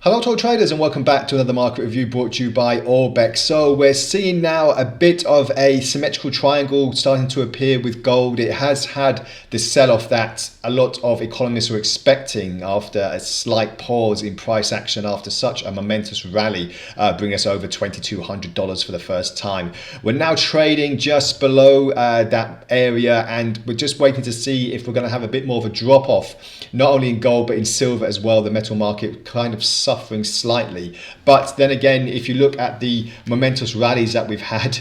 Hello to all traders and welcome back to another market review brought to you by Orbex. So we're seeing now a bit of a symmetrical triangle starting to appear with gold. It has had the sell-off that a lot of economists were expecting after a slight pause in price action after such a momentous rally, bringing us over $2,200 for the first time. We're now trading just below that area, and we're just waiting to see if we're going to have a bit more of a drop-off, not only in gold but in silver as well. The metal market kind of suffering slightly, but then again, if you look at the momentous rallies that we've had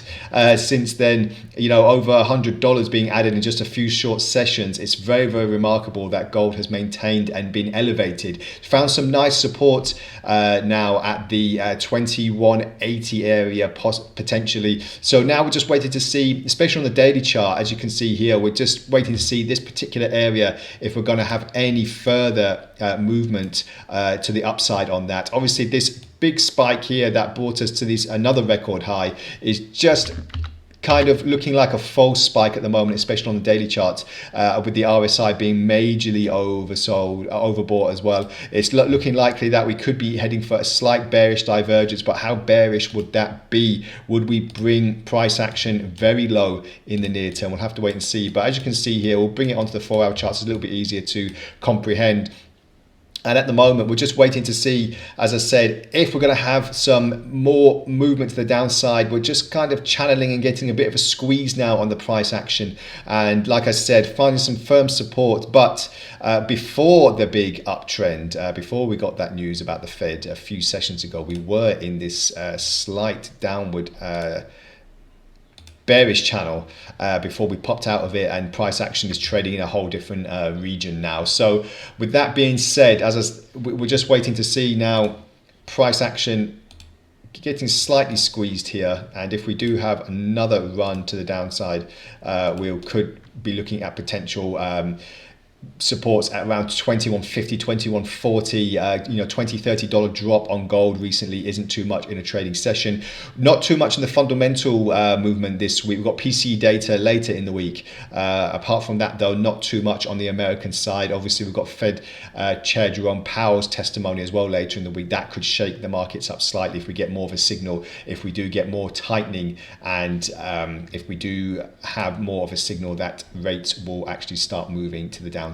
since then, over $100 being added in just a few short sessions, it's very, very remarkable that gold has maintained and been elevated. Found some nice support now at the 2180 area potentially. So now we're just waiting to see, especially on the daily chart, as you can see here, we're just waiting to see this particular area if we're going to have any further movement to the upside on that. Obviously, this big spike here that brought us to this another record high is just kind of looking like a false spike at the moment, especially on the daily chart, with the RSI being majorly overbought as well. It's looking likely that we could be heading for a slight bearish divergence, but how bearish would that be? Would we bring price action very low in the near term? We'll have to wait and see. But as you can see here, we'll bring it onto the 4-hour charts. It's a little bit easier to comprehend. And at the moment, we're just waiting to see, as I said, if we're going to have some more movement to the downside. We're just kind of channeling and getting a bit of a squeeze now on the price action. And like I said, finding some firm support. But before the big uptrend, before we got that news about the Fed a few sessions ago, we were in this slight downward bearish channel before we popped out of it, and price action is trading in a whole different region now. So with that being said, we're just waiting to see now price action getting slightly squeezed here, and if we do have another run to the downside, we could be looking at potential supports at around 2150, 2140. $20-30 drop on gold recently isn't too much in a trading session. Not too much in the fundamental movement this week. We've got PCE data later in the week. Apart from that, though, not too much on the American side. Obviously, we've got Fed Chair Jerome Powell's testimony as well later in the week. That could shake the markets up slightly if we get more of a signal, if we do get more tightening, and if we do have more of a signal that rates will actually start moving to the downside.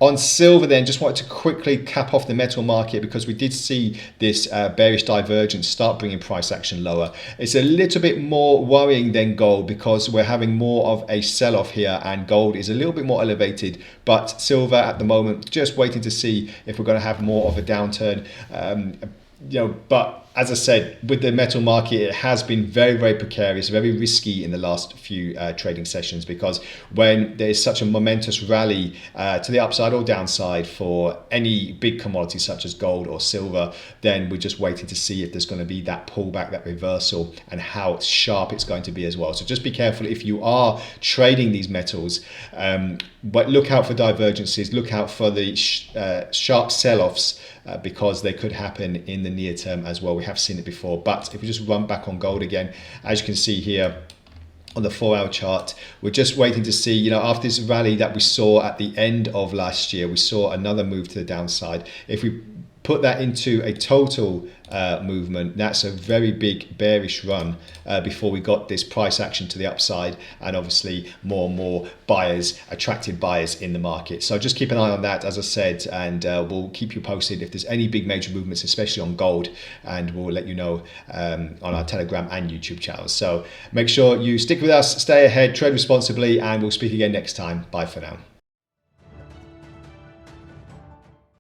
On silver then, just wanted to quickly cap off the metal market because we did see this bearish divergence start bringing price action lower. It's a little bit more worrying than gold because we're having more of a sell-off here, and gold is a little bit more elevated, but silver at the moment just waiting to see if we're going to have more of a downturn. But as I said, with the metal market, it has been very, very precarious, very risky in the last few trading sessions, because when there's such a momentous rally to the upside or downside for any big commodity such as gold or silver, then we're just waiting to see if there's going to be that pullback, that reversal, and how sharp it's going to be as well. So just be careful if you are trading these metals, but look out for divergences, look out for the sharp sell-offs, because they could happen in the near term as well. We have seen it before. But if we just run back on gold again, as you can see here on the 4-hour chart, we're just waiting to see, after this rally that we saw at the end of last year, we saw another move to the downside. If we put that into a total movement, that's a very big bearish run before we got this price action to the upside, and obviously more and more buyers, attracted buyers in the market. So just keep an eye on that, as I said, and we'll keep you posted if there's any big major movements, especially on gold, and we'll let you know on our Telegram and YouTube channels. So make sure you stick with us, stay ahead, trade responsibly, and we'll speak again next time. Bye for now.